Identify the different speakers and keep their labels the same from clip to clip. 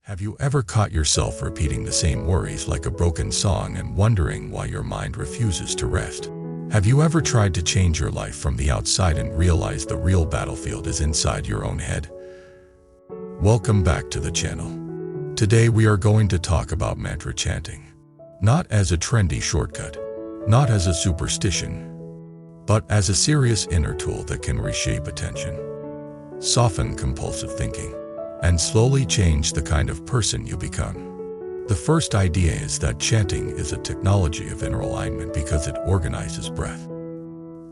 Speaker 1: Have you ever caught yourself repeating the same worries like a broken song and wondering why your mind refuses to rest? Have you ever tried to change your life from the outside and realized the real battlefield is inside your own head? Welcome back to the channel. Today we are going to talk about mantra chanting. Not as a trendy shortcut, not as a superstition, but as a serious inner tool that can reshape attention, soften compulsive thinking, and slowly change the kind of person you become. The first idea is that chanting is a technology of inner alignment because it organizes breath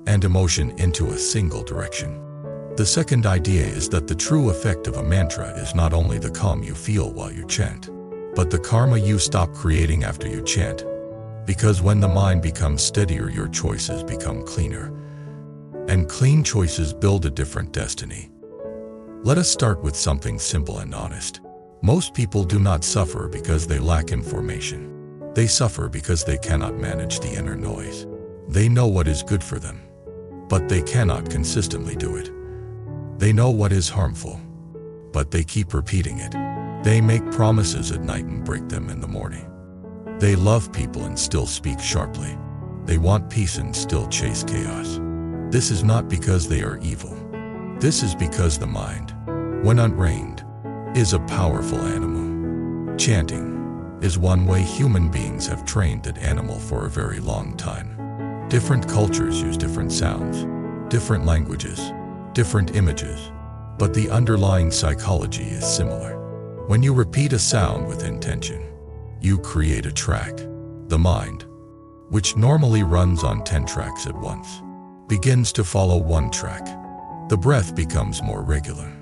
Speaker 1: and emotion into a single direction. The second idea is that the true effect of a mantra is not only the calm you feel while you chant, but the karma you stop creating after you chant. Because when the mind becomes steadier, your choices become cleaner, and clean choices build a different destiny. Let us start with something simple and honest. Most people do not suffer because they lack information. They suffer because they cannot manage the inner noise. They know what is good for them, but they cannot consistently do it. They know what is harmful, but they keep repeating it. They make promises at night and break them in the morning. They love people and still speak sharply. They want peace and still chase chaos. This is not because they are evil. This is because the mind, when untrained, is a powerful animal. Chanting is one way human beings have trained that animal for a very long time. Different cultures use different sounds, different languages, different images, but the underlying psychology is similar. When you repeat a sound with intention, you create a track. The mind, which normally runs on 10 tracks at once, begins to follow one track. The breath becomes more regular.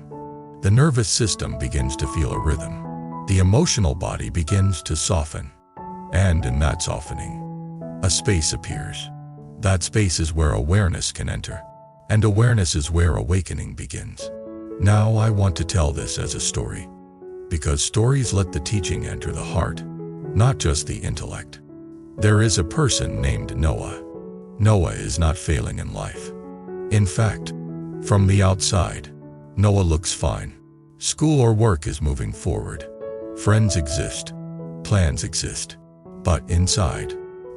Speaker 1: The nervous system begins to feel a rhythm. The emotional body begins to soften. And in that softening, a space appears. That space is where awareness can enter. And awareness is where awakening begins. Now I want to tell this as a story, because stories let the teaching enter the heart, not just the intellect. There is a person named Noah. Noah is not failing in life. In fact, from the outside, Noah looks fine. School or work is moving forward. Friends exist. Plans exist. But inside,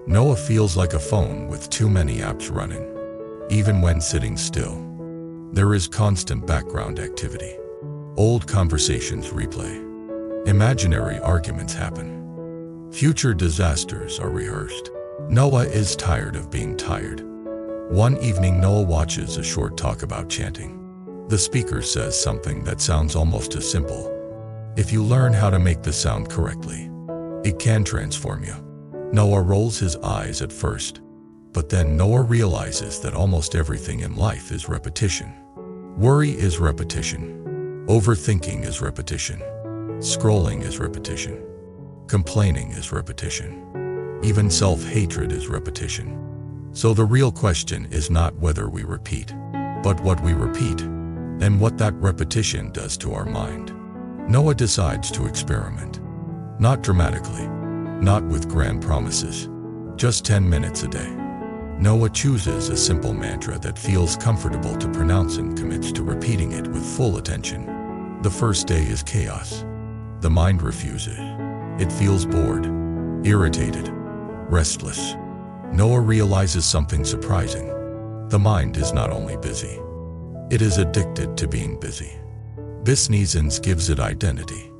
Speaker 1: Noah feels like a phone with too many apps running. Even when sitting still, there is constant background activity. Old conversations replay. Imaginary arguments happen. Future disasters are rehearsed. Noah is tired of being tired. One evening, Noah watches a short talk about chanting. The speaker says something that sounds almost as simple. If you learn how to make the sound correctly, it can transform you. Noah rolls his eyes at first, but then Noah realizes that almost everything in life is repetition. Worry is repetition. Overthinking is repetition. Scrolling is repetition. Complaining is repetition. Even self-hatred is repetition. So the real question is not whether we repeat, but what we repeat, and what that repetition does to our mind. Noah decides to experiment. Not dramatically, not with grand promises, just 10 minutes a day. Noah chooses a simple mantra that feels comfortable to pronounce and commits to repeating it with full attention. The first day is chaos. The mind refuses. It feels bored, irritated, restless. Noah realizes something surprising. The mind is not only busy, it is addicted to being busy. Business gives it identity.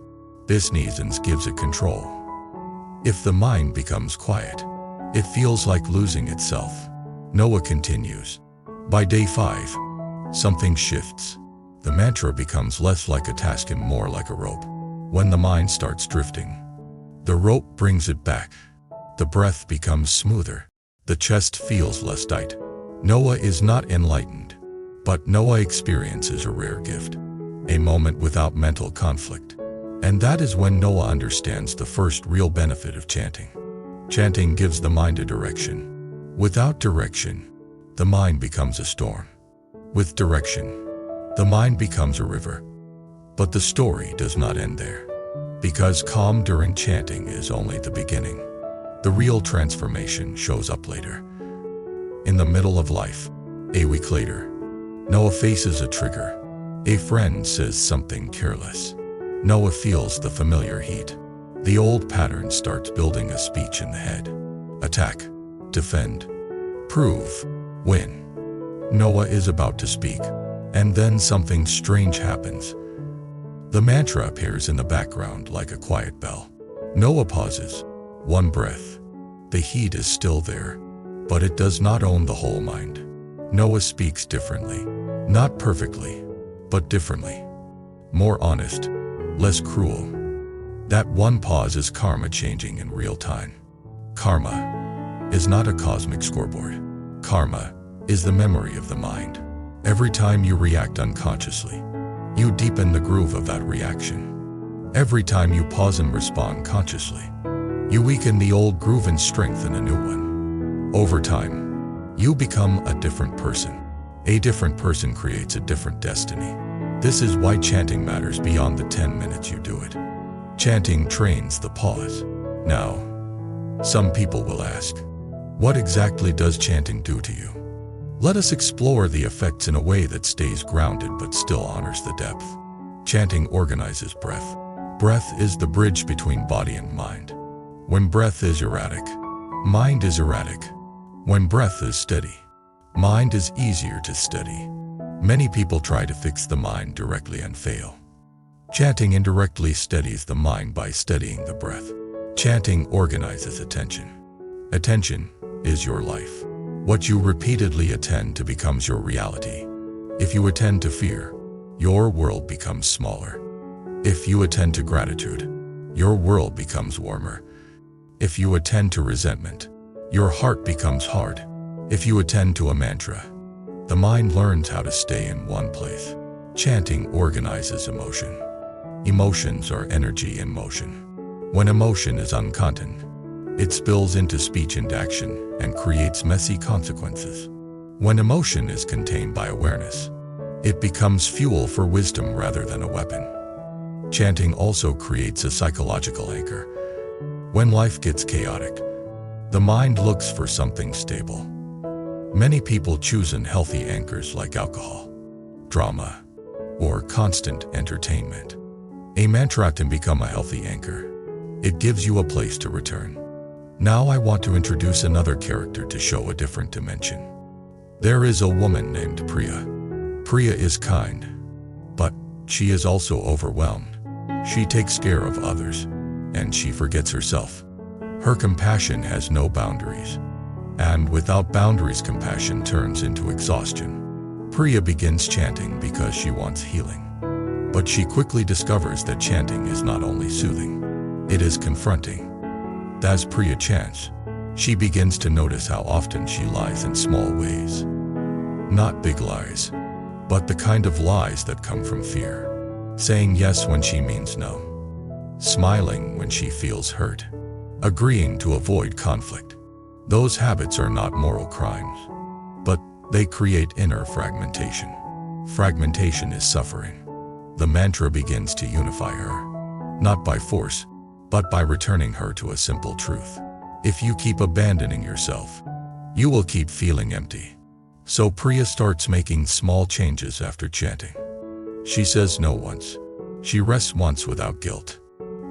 Speaker 1: Business gives it control. If the mind becomes quiet, it feels like losing itself. Noah continues. By day 5, something shifts. The mantra becomes less like a task and more like a rope. When the mind starts drifting, the rope brings it back. The breath becomes smoother. The chest feels less tight. Noah is not enlightened, but Noah experiences a rare gift, a moment without mental conflict. And that is when Noah understands the first real benefit of chanting. Chanting gives the mind a direction. Without direction, the mind becomes a storm. With direction, the mind becomes a river. But the story does not end there, because calm during chanting is only the beginning. The real transformation shows up later. In the middle of life, a week later, Noah faces a trigger. A friend says something careless. Noah feels the familiar heat. The old pattern starts building a speech in the head. Attack, defend, prove, win. Noah is about to speak, and then something strange happens. The mantra appears in the background like a quiet bell. Noah pauses. One breath. The heat is still there, but it does not own the whole mind. Noah speaks differently. Not perfectly, but differently. More honest, less cruel. That one pause is karma changing in real time. Karma is not a cosmic scoreboard. Karma is the memory of the mind. Every time you react unconsciously, you deepen the groove of that reaction. Every time you pause and respond consciously, you weaken the old groove and strengthen a new one. Over time, you become a different person. A different person creates a different destiny. This is why chanting matters beyond the 10 minutes you do it. Chanting trains the pause. Now, some people will ask, what exactly does chanting do to you? Let us explore the effects in a way that stays grounded but still honors the depth. Chanting organizes breath. Breath is the bridge between body and mind. When breath is erratic, mind is erratic. When breath is steady, mind is easier to steady. Many people try to fix the mind directly and fail. Chanting indirectly steadies the mind by steadying the breath. Chanting organizes attention. Attention is your life. What you repeatedly attend to becomes your reality. If you attend to fear, your world becomes smaller. If you attend to gratitude, your world becomes warmer. If you attend to resentment, your heart becomes hard. If you attend to a mantra, the mind learns how to stay in one place. Chanting organizes emotion. Emotions are energy in motion. When emotion is uncontained, it spills into speech and action and creates messy consequences. When emotion is contained by awareness, it becomes fuel for wisdom rather than a weapon. Chanting also creates a psychological anchor. When life gets chaotic, the mind looks for something stable. Many people choose unhealthy anchors like alcohol, drama, or constant entertainment. A mantra can become a healthy anchor. It gives you a place to return. Now I want to introduce another character to show a different dimension. There is a woman named Priya. Priya is kind, but she is also overwhelmed. She takes care of others, and she forgets herself. Her compassion has no boundaries. And without boundaries, compassion turns into exhaustion. Priya begins chanting because she wants healing. But she quickly discovers that chanting is not only soothing, it is confronting. As Priya chants, she begins to notice how often she lies in small ways. Not big lies, but the kind of lies that come from fear. Saying yes when she means no. Smiling when she feels hurt. Agreeing to avoid conflict. Those habits are not moral crimes, but they create inner fragmentation. Fragmentation is suffering. The mantra begins to unify her, not by force, but by returning her to a simple truth. If you keep abandoning yourself, you will keep feeling empty. So Priya starts making small changes after chanting. She says no once. She rests once without guilt.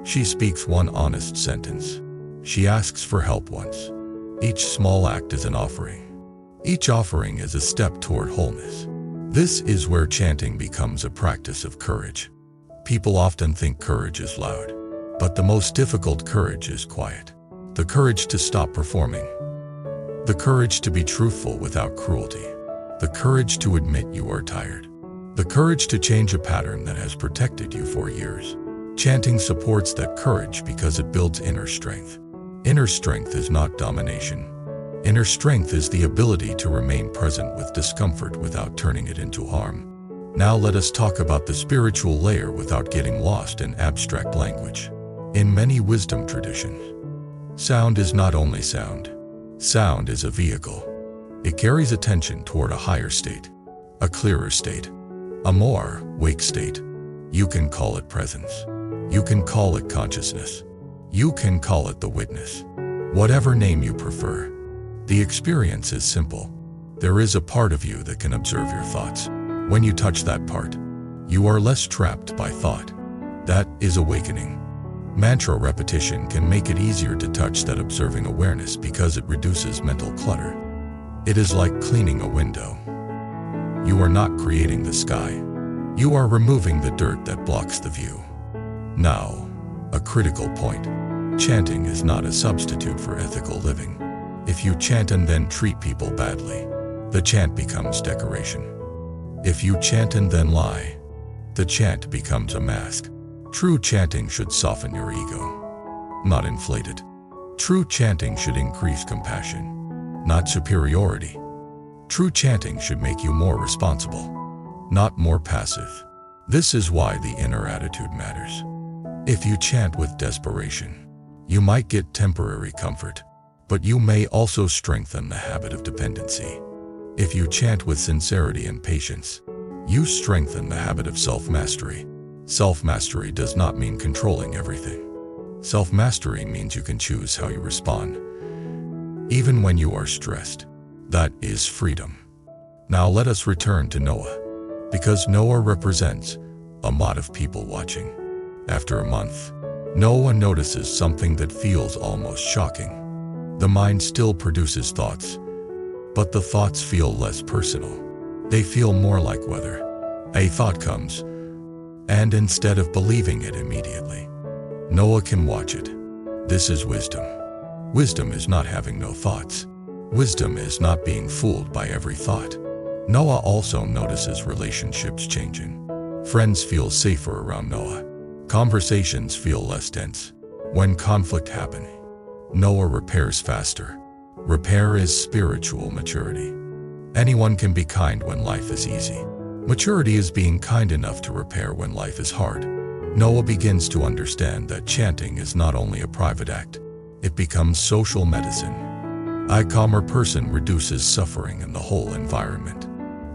Speaker 1: She speaks one honest sentence. She asks for help once. Each small act is an offering. Each offering is a step toward wholeness. This is where chanting becomes a practice of courage. People often think courage is loud, but the most difficult courage is quiet. The courage to stop performing. The courage to be truthful without cruelty. The courage to admit you are tired. The courage to change a pattern that has protected you for years. Chanting supports that courage because it builds inner strength. Inner strength is not domination. Inner strength is the ability to remain present with discomfort without turning it into harm. Now let us talk about the spiritual layer without getting lost in abstract language. In many wisdom traditions, sound is not only sound. Sound is a vehicle. It carries attention toward a higher state, a clearer state, a more awake state. You can call it presence. You can call it consciousness. You can call it the witness. Whatever name you prefer. The experience is simple. There is a part of you that can observe your thoughts. When you touch that part, you are less trapped by thought. That is awakening. Mantra repetition can make it easier to touch that observing awareness because it reduces mental clutter. It is like cleaning a window. You are not creating the sky. You are removing the dirt that blocks the view. Now, a critical point. Chanting is not a substitute for ethical living. If you chant and then treat people badly, the chant becomes decoration. If you chant and then lie, the chant becomes a mask. True chanting should soften your ego, not inflate it. True chanting should increase compassion, not superiority. True chanting should make you more responsible, not more passive. This is why the inner attitude matters. If you chant with desperation, you might get temporary comfort, but you may also strengthen the habit of dependency. If you chant with sincerity and patience, you strengthen the habit of self-mastery. Self-mastery does not mean controlling everything. Self-mastery means you can choose how you respond, even when you are stressed. That is freedom. Now let us return to Noah, because Noah represents a lot of people watching. After a month, Noah notices something that feels almost shocking. The mind still produces thoughts, but the thoughts feel less personal. They feel more like weather. A thought comes, and instead of believing it immediately, Noah can watch it. This is wisdom. Wisdom is not having no thoughts. Wisdom is not being fooled by every thought. Noah also notices relationships changing. Friends feel safer around Noah. Conversations feel less tense. When conflict happens, Noah repairs faster. Repair is spiritual maturity. Anyone can be kind when life is easy. Maturity is being kind enough to repair when life is hard. Noah begins to understand that chanting is not only a private act, it becomes social medicine. A calmer person reduces suffering in the whole environment.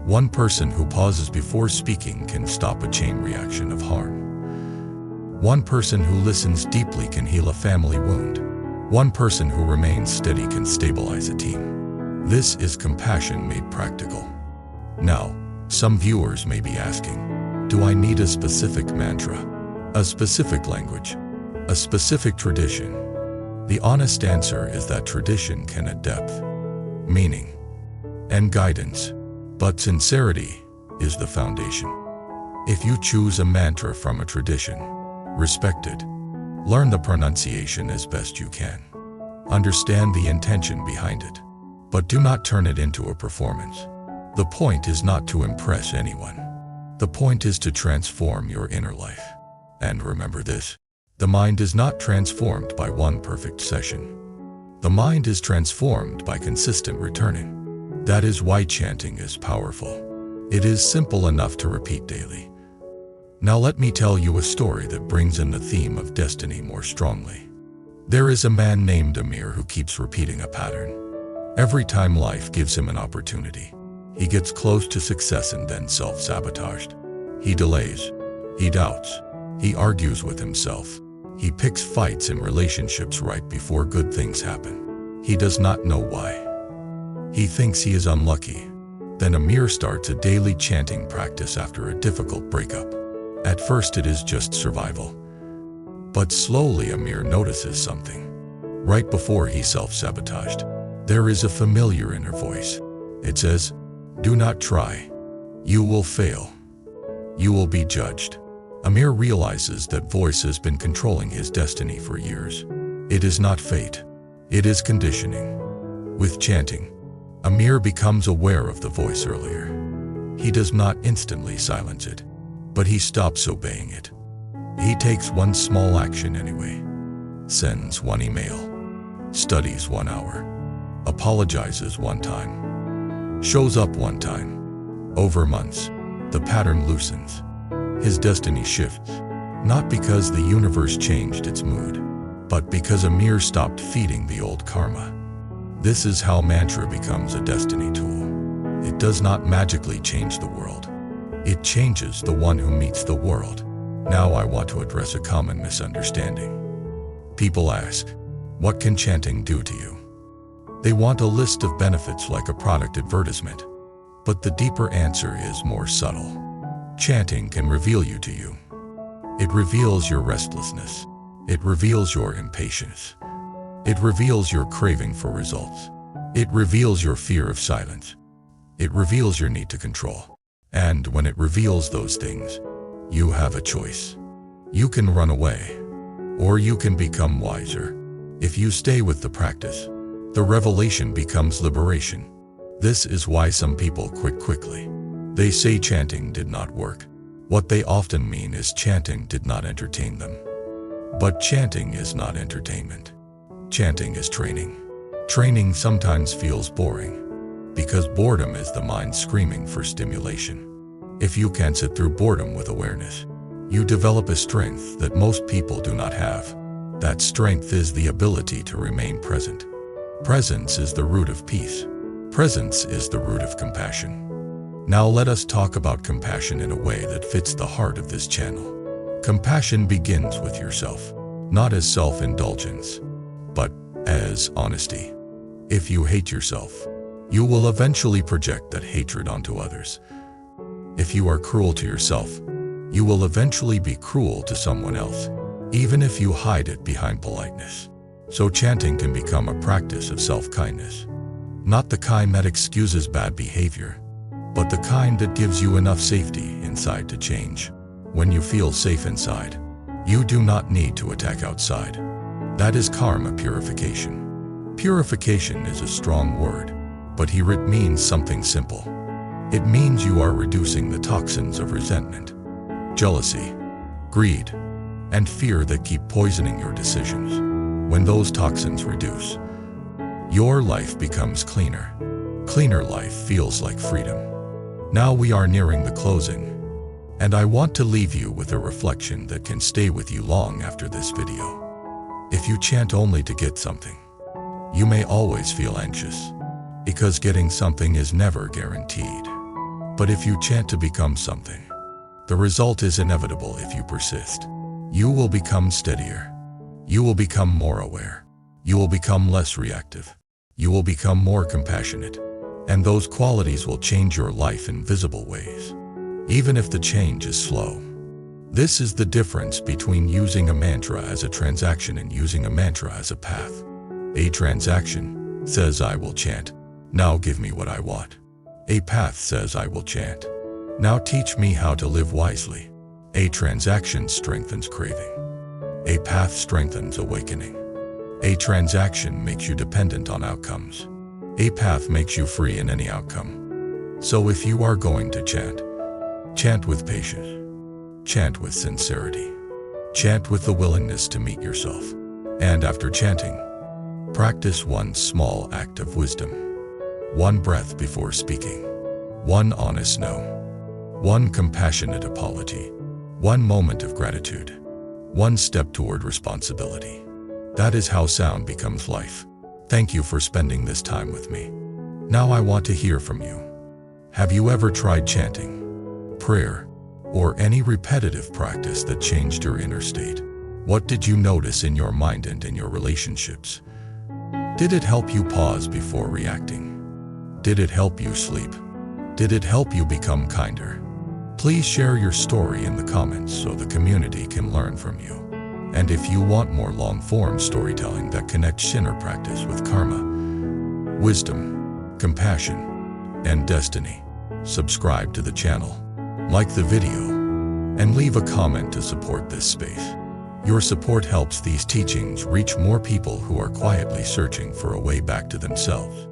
Speaker 1: One person who pauses before speaking can stop a chain reaction of harm. One person who listens deeply can heal a family wound. One person who remains steady can stabilize a team. This is compassion made practical. Now, some viewers may be asking, do I need a specific mantra, a specific language, a specific tradition? The honest answer is that tradition can add depth, meaning, and guidance, but sincerity is the foundation. If you choose a mantra from a tradition, respect it. Learn the pronunciation as best you can. Understand the intention behind it, but do not turn it into a performance. The point is not to impress anyone. The point is to transform your inner life. And remember this, the mind is not transformed by one perfect session. The mind is transformed by consistent returning. That is why chanting is powerful. It is simple enough to repeat daily. Now let me tell you a story that brings in the theme of destiny more strongly. There is a man named Amir who keeps repeating a pattern. Every time life gives him an opportunity, he gets close to success and then self-sabotaged. He delays. He doubts. He argues with himself. He picks fights in relationships right before good things happen. He does not know why. He thinks he is unlucky. Then Amir starts a daily chanting practice after a difficult breakup. At first it is just survival. But slowly Amir notices something. Right before he self-sabotaged, there is a familiar inner voice. It says, "Do not try. You will fail. You will be judged." Amir realizes that voice has been controlling his destiny for years. It is not fate. It is conditioning. With chanting, Amir becomes aware of the voice earlier. He does not instantly silence it, but he stops obeying it. He takes one small action anyway. Sends one email. Studies 1 hour. Apologizes one time. Shows up one time. Over months, the pattern loosens. His destiny shifts, not because the universe changed its mood, but because Amir stopped feeding the old karma. This is how mantra becomes a destiny tool. It does not magically change the world. It changes the one who meets the world. Now I want to address a common misunderstanding. People ask, what can chanting do to you? They want a list of benefits like a product advertisement. But the deeper answer is more subtle. Chanting can reveal you to you. It reveals your restlessness. It reveals your impatience. It reveals your craving for results. It reveals your fear of silence. It reveals your need to control. And when it reveals those things, you have a choice. You can run away, or you can become wiser. If you stay with the practice, the revelation becomes liberation. This is why some people quit quickly. They say chanting did not work. What they often mean is chanting did not entertain them. But chanting is not entertainment. Chanting is training. Training sometimes feels boring, because boredom is the mind screaming for stimulation. If you can sit through boredom with awareness, you develop a strength that most people do not have. That strength is the ability to remain present. Presence is the root of peace. Presence is the root of compassion. Now let us talk about compassion in a way that fits the heart of this channel. Compassion begins with yourself, not as self-indulgence, but as honesty. If you hate yourself, you will eventually project that hatred onto others. If you are cruel to yourself, you will eventually be cruel to someone else, even if you hide it behind politeness. So chanting can become a practice of self-kindness. Not the kind that excuses bad behavior, but the kind that gives you enough safety inside to change. When you feel safe inside, you do not need to attack outside. That is karma purification. Purification is a strong word, but here it means something simple. It means you are reducing the toxins of resentment, jealousy, greed, and fear that keep poisoning your decisions. When those toxins reduce, your life becomes cleaner. Cleaner life feels like freedom. Now we are nearing the closing, and I want to leave you with a reflection that can stay with you long after this video. If you chant only to get something, you may always feel anxious, because getting something is never guaranteed. But if you chant to become something, the result is inevitable if you persist. You will become steadier. You will become more aware. You will become less reactive. You will become more compassionate. And those qualities will change your life in visible ways, even if the change is slow. This is the difference between using a mantra as a transaction and using a mantra as a path. A transaction says, I will chant. Now give me what I want. A path says, I will chant. Now teach me how to live wisely. A transaction strengthens craving. A path strengthens awakening. A transaction makes you dependent on outcomes. A path makes you free in any outcome. So if you are going to chant, chant with patience. Chant with sincerity. Chant with the willingness to meet yourself. And after chanting, practice one small act of wisdom. One breath before speaking. One honest no. One compassionate apology. One moment of gratitude. One step toward responsibility. That is how sound becomes life. Thank you for spending this time with me. Now I want to hear from you. Have you ever tried chanting, prayer, or any repetitive practice that changed your inner state? What did you notice in your mind and in your relationships? Did it help you pause before reacting? Did it help you sleep? Did it help you become kinder? Please share your story in the comments so the community can learn from you. And if you want more long-form storytelling that connects inner practice with karma, wisdom, compassion, and destiny, subscribe to the channel, like the video, and leave a comment to support this space. Your support helps these teachings reach more people who are quietly searching for a way back to themselves.